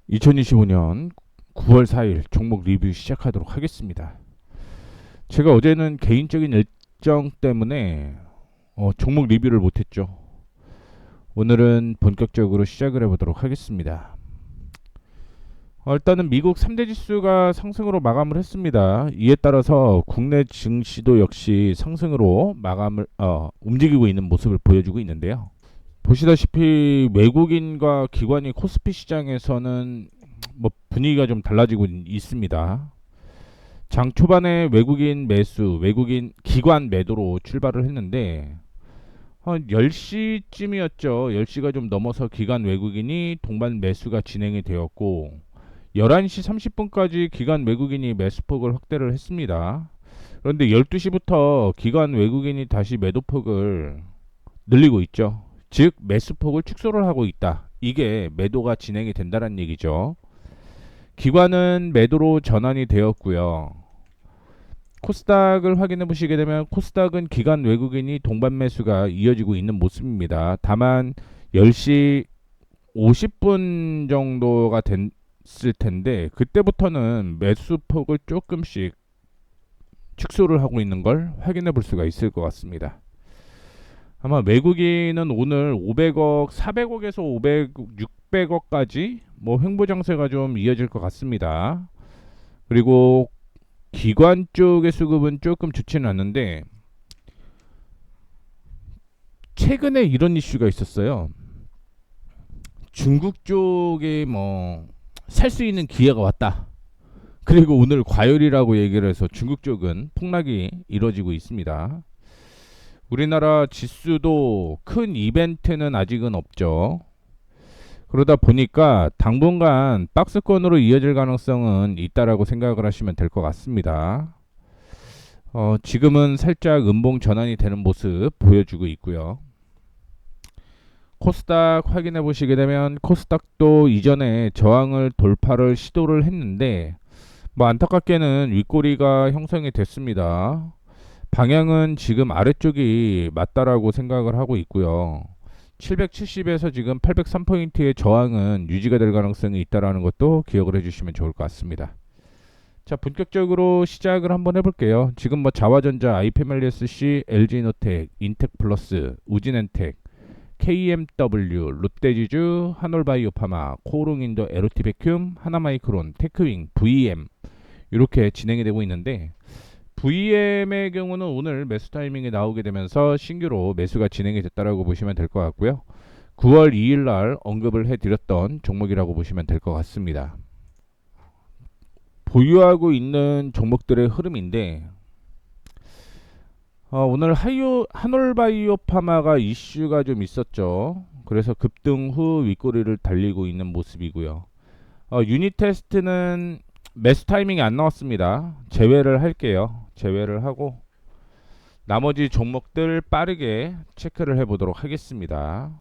2025년 9월 4일 종목 리뷰 시작하도록 하겠습니다. 제가 어제는 개인적인 일정 때문에 종목 리뷰를 못했죠. 오늘은 본격적으로 시작을 해보도록 하겠습니다. 일단은 미국 3대 지수가 상승으로 마감을 했습니다. 이에 따라서 국내 증시도 역시 상승으로 움직이고 있는 모습을 보여주고 있는데요. 보시다시피 외국인과 기관이 코스피 시장에서는 분위기가 좀 달라지고 있습니다. 장 초반에 외국인 기관 매도로 출발을 했는데 한 10시쯤이었죠. 10시가 좀 넘어서 기관 외국인이 동반 매수가 진행이 되었고 11시 30분까지 기관 외국인이 매수폭을 확대를 했습니다. 그런데 12시부터 기관 외국인이 다시 매도폭을 늘리고 있죠. 즉 매수폭을 축소를 하고 있다. 이게 매도가 진행이 된다는 얘기죠. 기관은 매도로 전환이 되었고요. 코스닥을 확인해 보시게 되면 코스닥은 기관 외국인이 동반 매수가 이어지고 있는 모습입니다. 다만 10시 50분 정도가 됐을 텐데 그때부터는 매수폭을 조금씩 축소를 하고 있는 걸 확인해 볼 수가 있을 것 같습니다. 아마 외국인은 오늘 500억, 400억에서 500억, 600억까지 횡보 장세가 좀 이어질 것 같습니다. 그리고 기관 쪽의 수급은 조금 좋지는 않는데 최근에 이런 이슈가 있었어요. 중국 쪽에 살 수 있는 기회가 왔다. 그리고 오늘 과열이라고 얘기를 해서 중국 쪽은 폭락이 이뤄지고 있습니다. 우리나라 지수도 큰 이벤트는 아직은 없죠. 그러다 보니까 당분간 박스권으로 이어질 가능성은 있다라고 생각을 하시면 될 것 같습니다. 지금은 살짝 음봉 전환이 되는 모습 보여주고 있고요. 코스닥 확인해 보시게 되면 코스닥도 이전에 저항을 돌파를 시도를 했는데 안타깝게는 윗꼬리가 형성이 됐습니다. 방향은 지금 아래쪽이 맞다라고 생각을 하고 있고요. 770에서 지금 803포인트의 저항은 유지가 될 가능성이 있다라는 것도 기억을 해주시면 좋을 것 같습니다. 자, 본격적으로 시작을 한번 해볼게요. 지금 자와전자, 아이패밀리SC, LG노텍, 인텍플러스, 우진엔텍, KMW, 롯데지주, 한올바이오파마, 코오롱인도, 에로티베큐ම්, 하나마이크론, 테크윙, VM 이렇게 진행이 되고 있는데 VM의 경우는 오늘 매수 타이밍이 나오게 되면서 신규로 매수가 진행이 됐다라고 보시면 될 것 같고요. 9월 2일 날 언급을 해드렸던 종목이라고 보시면 될 것 같습니다. 보유하고 있는 종목들의 흐름인데 오늘 한올바이오파마가 이슈가 좀 있었죠. 그래서 급등 후 윗꼬리를 달리고 있는 모습이고요. 유니테스트는 매수 타이밍이 안 나왔습니다. 제외를 할게요. 제외를 하고 나머지 종목들 빠르게 체크를 해보도록 하겠습니다.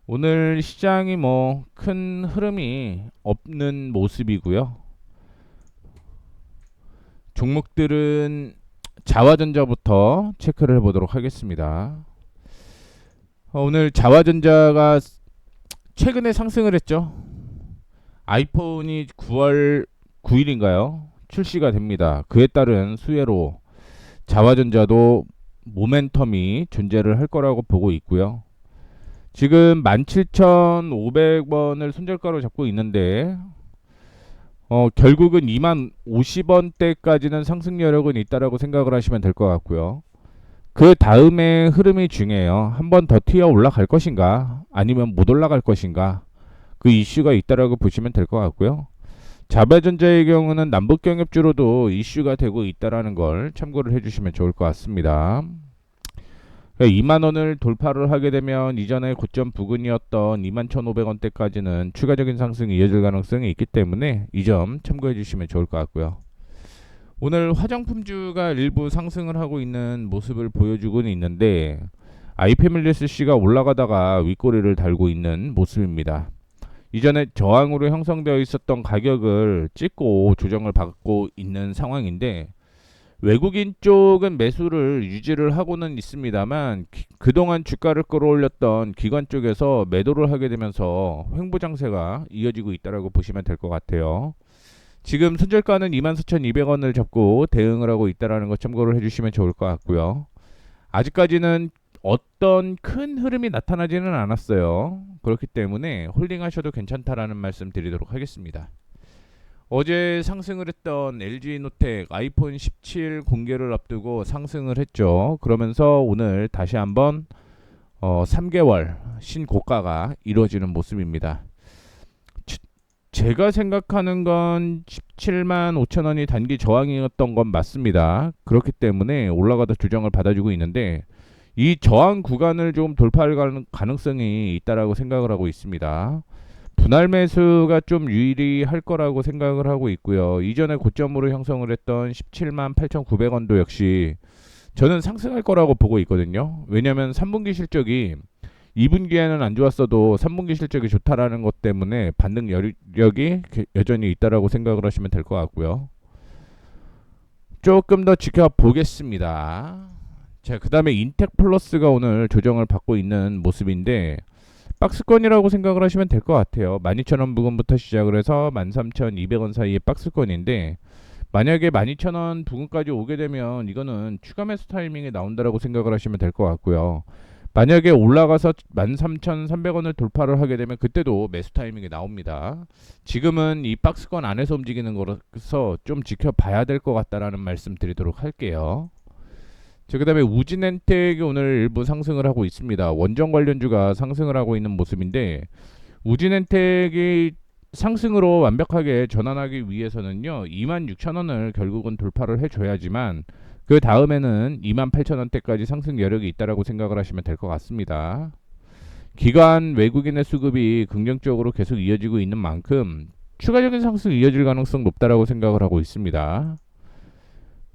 오늘 시장이 큰 흐름이 없는 모습이고요. 종목들은 자와전자부터 체크를 해보도록 하겠습니다. 오늘 자와전자가 최근에 상승을 했죠. 아이폰이 9월 9일인가요? 출시가 됩니다. 그에 따른 수혜로 자와전자도 모멘텀이 존재를 할 거라고 보고 있고요. 지금 17,500원을 손절가로 잡고 있는데 결국은 2만 50원대까지는 상승 여력은 있다라고 생각을 하시면 될 것 같고요. 그 다음에 흐름이 중요해요. 한 번 더 튀어 올라갈 것인가 아니면 못 올라갈 것인가 그 이슈가 있다라고 보시면 될 것 같고요. 자와전자의 경우는 남북경협주로도 이슈가 되고 있다라는 걸 참고를 해주시면 좋을 것 같습니다. 2만원을 돌파를 하게 되면 이전에 고점 부근이었던 21,500원대까지는 추가적인 상승이 이어질 가능성이 있기 때문에 이 점 참고해 주시면 좋을 것 같고요. 오늘 화장품주가 일부 상승을 하고 있는 모습을 보여주고는 있는데 아이패밀리SC가 올라가다가 윗꼬리를 달고 있는 모습입니다. 이전에 저항으로 형성되어 있었던 가격을 찍고 조정을 받고 있는 상황인데 외국인 쪽은 매수를 유지를 하고는 있습니다만 그동안 주가를 끌어올렸던 기관 쪽에서 매도를 하게 되면서 횡보 장세가 이어지고 있다라고 보시면 될 것 같아요. 지금 손절가는 24,200원을 잡고 대응을 하고 있다라는 거 참고를 해주시면 좋을 것 같고요. 아직까지는 어떤 큰 흐름이 나타나지는 않았어요. 그렇기 때문에 홀딩하셔도 괜찮다라는 말씀 드리도록 하겠습니다. 어제 상승을 했던 LG노텍 아이폰 17 공개를 앞두고 상승을 했죠. 그러면서 오늘 다시 한번 3개월 신고가가 이루어지는 모습입니다. 제가 생각하는 건 17만 5천 원이 단기 저항이었던 건 맞습니다. 그렇기 때문에 올라가다 조정을 받아주고 있는데 이 저항 구간을 좀 돌파할 가능성이 있다라고 생각을 하고 있습니다. 분할 매수가 좀 유리할 거라고 생각을 하고 있고요. 이전에 고점으로 형성을 했던 17만 8,900원도 역시 저는 상승할 거라고 보고 있거든요. 왜냐하면 3분기 실적이 2분기에는 안 좋았어도 3분기 실적이 좋다라는 것 때문에 반등 여력이 여전히 있다라고 생각을 하시면 될 것 같고요. 조금 더 지켜보겠습니다. 자, 그 다음에 인텍플러스가 오늘 조정을 받고 있는 모습인데 박스권이라고 생각을 하시면 될 것 같아요. 12,000원 부근부터 시작을 해서 13,200원 사이의 박스권인데 만약에 12,000원 부근까지 오게 되면 이거는 추가 매수 타이밍에 나온다라고 생각을 하시면 될 것 같고요. 만약에 올라가서 13,300원을 돌파를 하게 되면 그때도 매수 타이밍이 나옵니다. 지금은 이 박스권 안에서 움직이는 거라서 좀 지켜봐야 될 것 같다라는 말씀 드리도록 할게요. 자, 그 다음에 우진엔텍이 오늘 일부 상승을 하고 있습니다. 원전 관련주가 상승을 하고 있는 모습인데 우진엔텍이 상승으로 완벽하게 전환하기 위해서는요 26,000원을 결국은 돌파를 해줘야지만 그 다음에는 28,000원대까지 상승 여력이 있다라고 생각을 하시면 될 것 같습니다. 기관 외국인의 수급이 긍정적으로 계속 이어지고 있는 만큼 추가적인 상승 이어질 가능성 높다라고 생각을 하고 있습니다.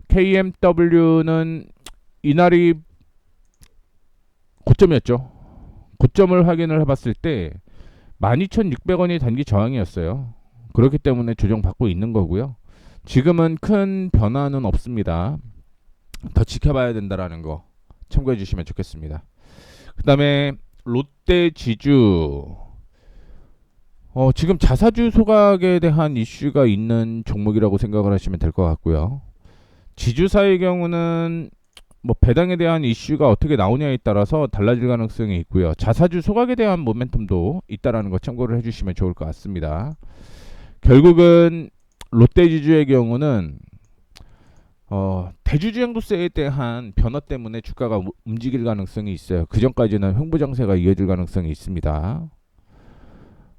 KMW는 이날이 고점이었죠. 고점을 확인을 해봤을 때 12,600원이 단기 저항이었어요. 그렇기 때문에 조정받고 있는 거고요. 지금은 큰 변화는 없습니다. 더 지켜봐야 된다라는 거 참고해 주시면 좋겠습니다. 그 다음에 롯데 지주 지금 자사주 소각에 대한 이슈가 있는 종목이라고 생각을 하시면 될 것 같고요. 지주사의 경우는 뭐 배당에 대한 이슈가 어떻게 나오냐에 따라서 달라질 가능성이 있고요. 자사주 소각에 대한 모멘텀도 있다라는 거 참고를 해주시면 좋을 것 같습니다. 결국은 롯데지주의 경우는 대주주행도세에 대한 변화 때문에 주가가 움직일 가능성이 있어요. 그 전까지는 횡보장세가 이어질 가능성이 있습니다.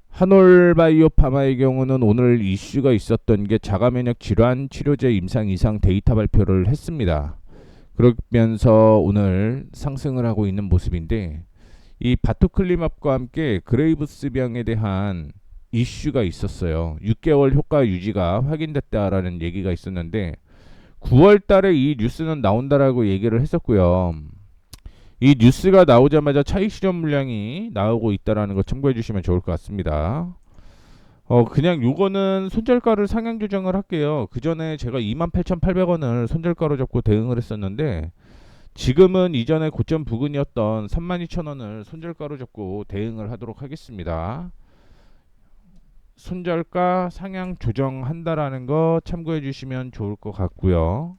한올바이오파마의 경우는 오늘 이슈가 있었던 게 자가면역 질환 치료제 임상 이상 데이터 발표를 했습니다. 그러면서 오늘 상승을 하고 있는 모습인데 이 바토클리맙과 함께 그레이브스병에 대한 이슈가 있었어요. 6개월 효과 유지가 확인됐다라는 얘기가 있었는데 9월 달에 이 뉴스는 나온다라고 얘기를 했었고요. 이 뉴스가 나오자마자 차익 실현 물량이 나오고 있다라는 거 참고해 주시면 좋을 것 같습니다. 그냥 요거는 손절가를 상향 조정을 할게요. 그 전에 제가 28,800원을 손절가로 잡고 대응을 했었는데 지금은 이전에 고점 부근이었던 32,000원을 손절가로 잡고 대응을 하도록 하겠습니다. 손절가 상향 조정한다라는 거 참고해 주시면 좋을 것 같고요.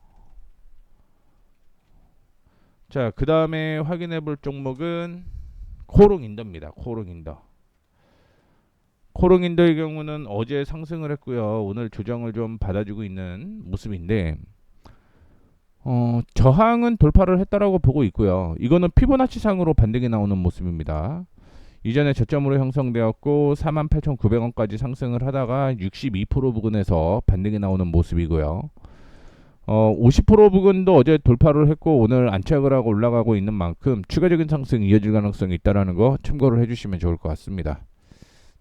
자, 그 다음에 확인해 볼 종목은 코롱인더입니다. 코롱인더. 코롱인더의 경우는 어제 상승을 했고요. 오늘 조정을 좀 받아주고 있는 모습인데 저항은 돌파를 했다라고 보고 있고요. 이거는 피보나치상으로 반등이 나오는 모습입니다. 이전에 저점으로 형성되었고 48,900원까지 상승을 하다가 62% 부근에서 반등이 나오는 모습이고요. 50% 부근도 어제 돌파를 했고 오늘 안착을 하고 올라가고 있는 만큼 추가적인 상승이 이어질 가능성이 있다는 거 참고를 해주시면 좋을 것 같습니다.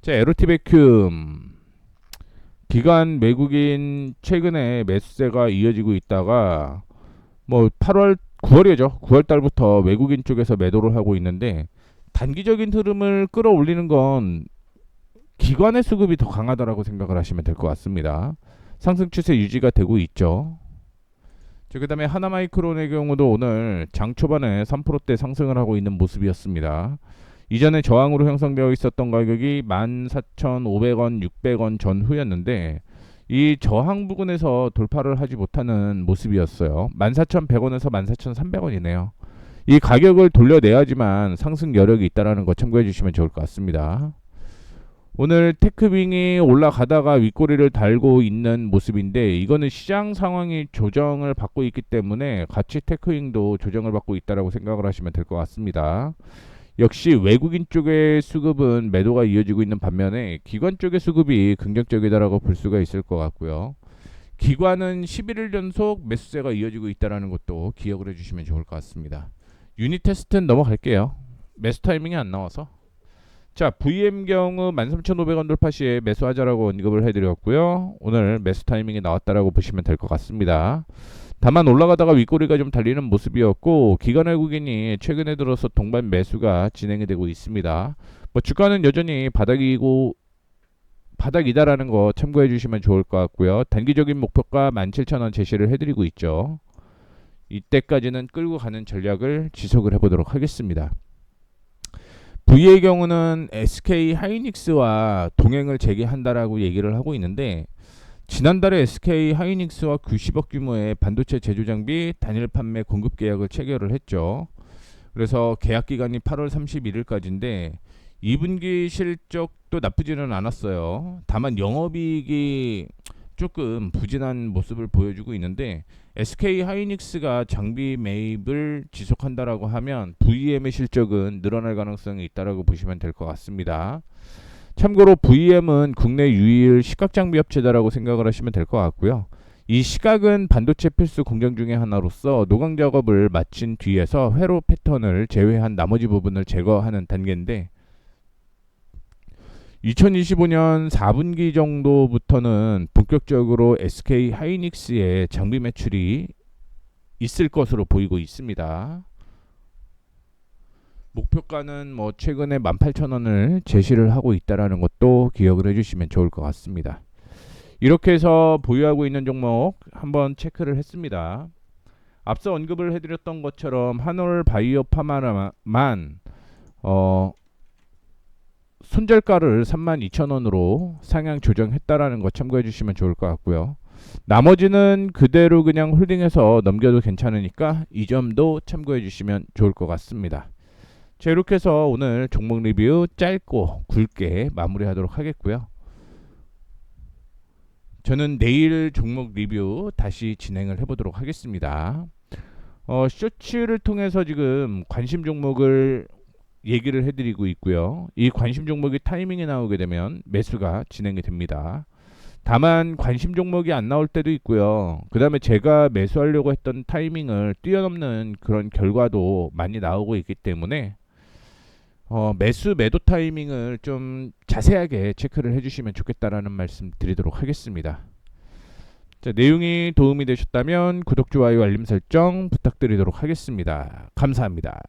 자, 에로티베큐um 기관 외국인 최근에 매수세가 이어지고 있다가 뭐 9월이죠. 9월 달부터 외국인 쪽에서 매도를 하고 있는데 단기적인 흐름을 끌어올리는 건 기관의 수급이 더 강하다라고 생각을 하시면 될 것 같습니다. 상승 추세 유지가 되고 있죠. 자, 그다음에 하나마이크론의 경우도 오늘 장 초반에 3%대 상승을 하고 있는 모습이었습니다. 이전에 저항으로 형성되어 있었던 가격이 14,500원, 600원 전후였는데 이 저항 부근에서 돌파를 하지 못하는 모습이었어요. 14,100원에서 14,300원이네요. 이 가격을 돌려내야지만 상승 여력이 있다는 거 참고해 주시면 좋을 것 같습니다. 오늘 테크빙이 올라가다가 윗꼬리를 달고 있는 모습인데 이거는 시장 상황이 조정을 받고 있기 때문에 같이 테크윙도 조정을 받고 있다라고 생각을 하시면 될 것 같습니다. 역시 외국인 쪽의 수급은 매도가 이어지고 있는 반면에 기관 쪽의 수급이 긍정적이다라고 볼 수가 있을 것 같고요. 기관은 11일 연속 매수세가 이어지고 있다는 것도 기억을 해주시면 좋을 것 같습니다. 유닛 테스트는 넘어갈게요. 매수 타이밍이 안 나와서. 자, VM 경우 13,500원 돌파 시에 매수하자라고 언급을 해드렸고요. 오늘 매수 타이밍이 나왔다라고 보시면 될 것 같습니다. 다만 올라가다가 윗꼬리가 좀 달리는 모습이었고 기관 외국인이 최근에 들어서 동반 매수가 진행이 되고 있습니다. 뭐 주가는 여전히 바닥이다라는 거 참고해 주시면 좋을 것 같고요. 단기적인 목표가 17,000원 제시를 해드리고 있죠. 이때까지는 끌고 가는 전략을 지속을 해보도록 하겠습니다. V의 경우는 SK 하이닉스와 동행을 재개한다라고 얘기를 하고 있는데 지난달에 SK 하이닉스와 90억 규모의 반도체 제조 장비 단일 판매 공급 계약을 체결을 했죠. 그래서 계약 기간이 8월 31일까지인데 2분기 실적도 나쁘지는 않았어요. 다만 영업이익이 조금 부진한 모습을 보여주고 있는데 SK 하이닉스가 장비 매입을 지속한다라고 하면 VM의 실적은 늘어날 가능성이 있다라고 보시면 될 것 같습니다. 참고로 VM은 국내 유일 시각 장비 업체다라고 생각을 하시면 될 것 같고요. 이 시각은 반도체 필수 공정 중의 하나로서 노광 작업을 마친 뒤에서 회로 패턴을 제외한 나머지 부분을 제거하는 단계인데 2025년 4분기 정도부터는 본격적으로 SK 하이닉스의 장비 매출이 있을 것으로 보이고 있습니다. 목표가는 뭐 최근에 18,000원을 제시를 하고 있다라는 것도 기억을 해주시면 좋을 것 같습니다. 이렇게 해서 보유하고 있는 종목 한번 체크를 했습니다. 앞서 언급을 해드렸던 것처럼 한올 바이오 파마만 손절가를 32,000원으로 상향 조정했다라는 거 참고해 주시면 좋을 것 같고요. 나머지는 그대로 그냥 홀딩해서 넘겨도 괜찮으니까 이 점도 참고해 주시면 좋을 것 같습니다. 자, 이렇게 해서 오늘 종목 리뷰 짧고 굵게 마무리하도록 하겠고요. 저는 내일 종목 리뷰 다시 진행을 해보도록 하겠습니다. 쇼츠를 통해서 지금 관심 종목을 얘기를 해드리고 있고요. 이 관심 종목이 타이밍이 나오게 되면 매수가 진행이 됩니다. 다만 관심 종목이 안 나올 때도 있고요. 그 다음에 제가 매수하려고 했던 타이밍을 뛰어넘는 그런 결과도 많이 나오고 있기 때문에 매도 타이밍을 좀 자세하게 체크를 해주시면 좋겠다라는 말씀 드리도록 하겠습니다. 자, 내용이 도움이 되셨다면 구독, 좋아요, 알림 설정 부탁드리도록 하겠습니다. 감사합니다.